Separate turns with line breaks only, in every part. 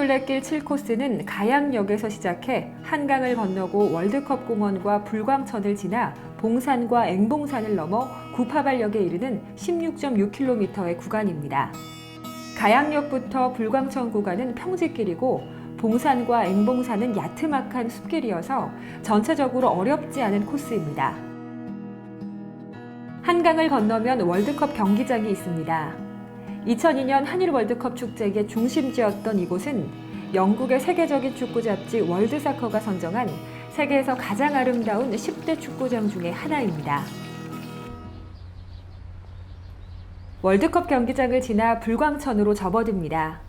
서울둘레길 7코스는 가양역에서 시작해 한강을 건너고 월드컵 공원과 불광천을 지나 봉산과 앵봉산을 넘어 구파발역에 이르는 16.6km의 구간입니다. 가양역부터 불광천 구간은 평지길이고 봉산과 앵봉산은 야트막한 숲길이어서 전체적으로 어렵지 않은 코스입니다. 한강을 건너면 월드컵 경기장이 있습니다. 2002년 한일 월드컵 축제의 중심지였던 이곳은 영국의 세계적인 축구 잡지 월드사커가 선정한 세계에서 가장 아름다운 10대 축구장 중에 하나입니다. 월드컵 경기장을 지나 불광천으로 접어듭니다.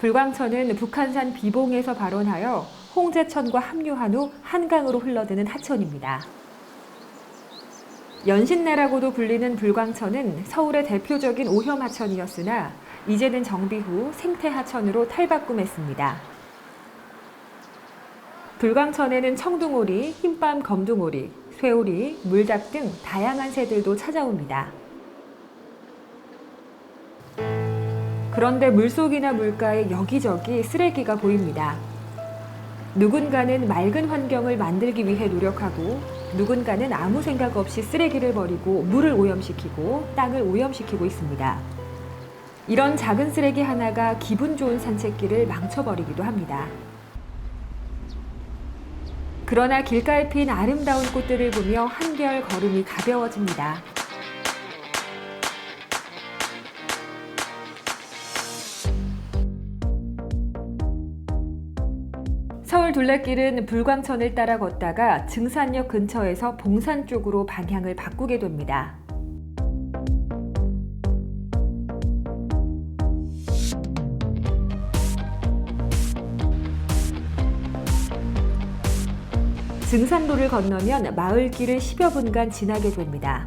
불광천은 북한산 비봉에서 발원하여 홍제천과 합류한 후 한강으로 흘러드는 하천입니다. 연신내라고도 불리는 불광천은 서울의 대표적인 오염하천이었으나 이제는 정비 후 생태하천으로 탈바꿈했습니다. 불광천에는 청둥오리, 흰밤 검둥오리, 쇠오리, 물닭 등 다양한 새들도 찾아옵니다. 그런데 물속이나 물가에 여기저기 쓰레기가 보입니다. 누군가는 맑은 환경을 만들기 위해 노력하고 누군가는 아무 생각 없이 쓰레기를 버리고 물을 오염시키고 땅을 오염시키고 있습니다. 이런 작은 쓰레기 하나가 기분 좋은 산책길을 망쳐버리기도 합니다. 그러나 길가에 핀 아름다운 꽃들을 보며 한결 걸음이 가벼워집니다. 서울 둘레길은 불광천을 따라 걷다가 증산역 근처에서 봉산 쪽으로 방향을 바꾸게 됩니다. 증산로를 건너면 마을길을 10여 분간 지나게 됩니다.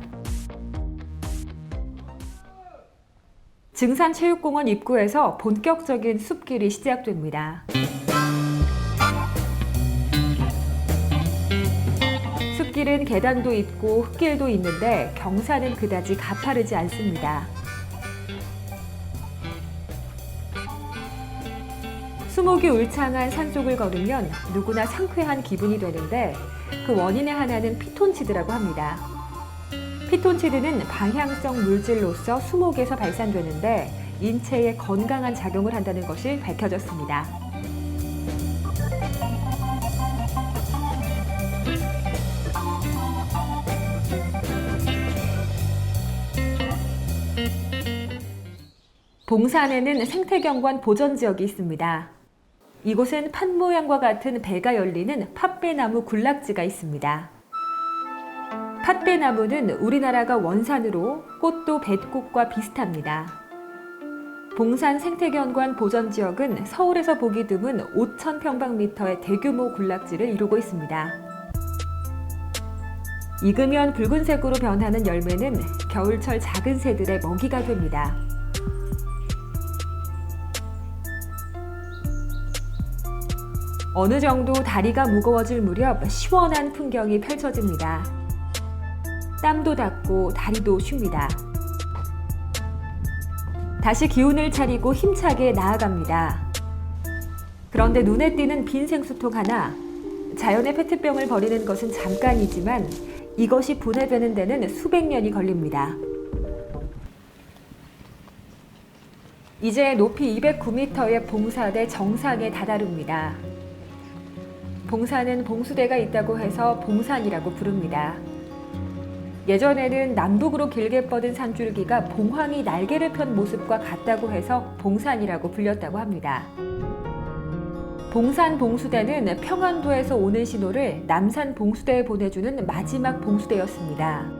증산체육공원 입구에서 본격적인 숲길이 시작됩니다. 숲길은 계단도 있고 흙길도 있는데 경사는 그다지 가파르지 않습니다. 수목이 울창한 산속을 걸으면 누구나 상쾌한 기분이 되는데 그 원인의 하나는 피톤치드라고 합니다. 피톤치드는 방향성 물질로서 수목에서 발산되는데 인체에 건강한 작용을 한다는 것이 밝혀졌습니다. 봉산에는 생태경관 보전지역이 있습니다. 이곳은 팥 모양과 같은 배가 열리는 팥배나무 군락지가 있습니다. 팥배나무는 우리나라가 원산으로 꽃도 뱃꽃과 비슷합니다. 봉산 생태경관 보전지역은 서울에서 보기 드문 5,000평방미터의 대규모 군락지를 이루고 있습니다. 익으면 붉은색으로 변하는 열매는 겨울철 작은 새들의 먹이가 됩니다. 어느 정도 다리가 무거워질 무렵 시원한 풍경이 펼쳐집니다. 땀도 닦고 다리도 쉽니다. 다시 기운을 차리고 힘차게 나아갑니다. 그런데 눈에 띄는 빈 생수통 하나, 자연의 페트병을 버리는 것은 잠깐이지만 이것이 분해되는 데는 수백 년이 걸립니다. 이제 높이 209m의 봉사대 정상에 다다릅니다. 봉산은 봉수대가 있다고 해서 봉산이라고 부릅니다. 예전에는 남북으로 길게 뻗은 산줄기가 봉황이 날개를 편 모습과 같다고 해서 봉산이라고 불렸다고 합니다. 봉산 봉수대는 평안도에서 오는 신호를 남산 봉수대에 보내주는 마지막 봉수대였습니다.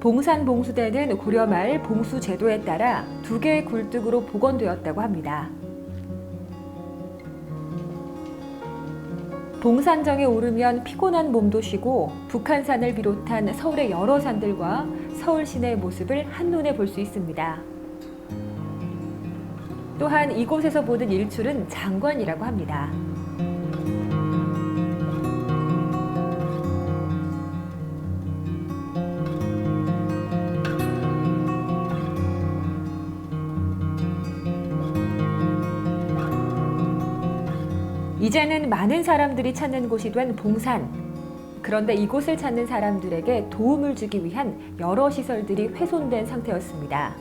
봉산 봉수대는 고려 말 봉수 제도에 따라 2개의 굴뚝으로 복원되었다고 합니다. 봉산정에 오르면 피곤한 몸도 쉬고 북한산을 비롯한 서울의 여러 산들과 서울 시내의 모습을 한눈에 볼 수 있습니다. 또한 이곳에서 보는 일출은 장관이라고 합니다. 이제는 많은 사람들이 찾는 곳이 된 봉산. 그런데 이곳을 찾는 사람들에게 도움을 주기 위한 여러 시설들이 훼손된 상태였습니다.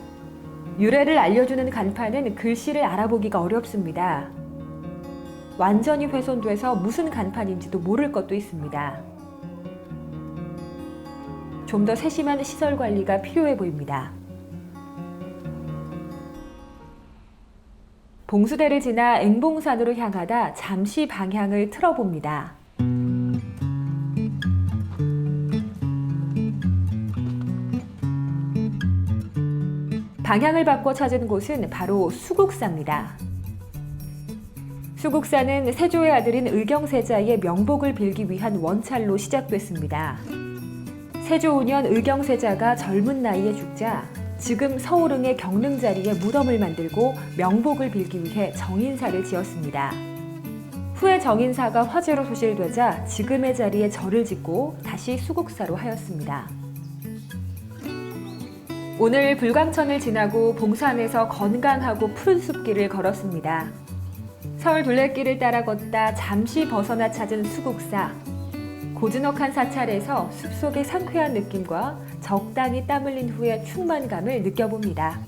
유래를 알려주는 간판은 글씨를 알아보기가 어렵습니다. 완전히 훼손돼서 무슨 간판인지도 모를 것도 있습니다. 좀 더 세심한 시설 관리가 필요해 보입니다. 봉수대를 지나 앵봉산으로 향하다 잠시 방향을 틀어봅니다. 방향을 바꿔 찾은 곳은 바로 수국사입니다. 수국사는 세조의 아들인 의경세자의 명복을 빌기 위한 원찰로 시작됐습니다. 세조 5년 의경세자가 젊은 나이에 죽자 지금 서울흥의 경릉자리에 무덤을 만들고 명복을 빌기 위해 정인사를 지었습니다. 후에 정인사가 화재로 소실되자 지금의 자리에 절을 짓고 다시 수국사로 하였습니다. 오늘 불광천을 지나고 봉산에서 건강하고 푸른 숲길을 걸었습니다. 서울 둘레길을 따라 걷다 잠시 벗어나 찾은 수국사. 고즈넉한 사찰에서 숲속의 상쾌한 느낌과 적당히 땀 흘린 후의 충만감을 느껴봅니다.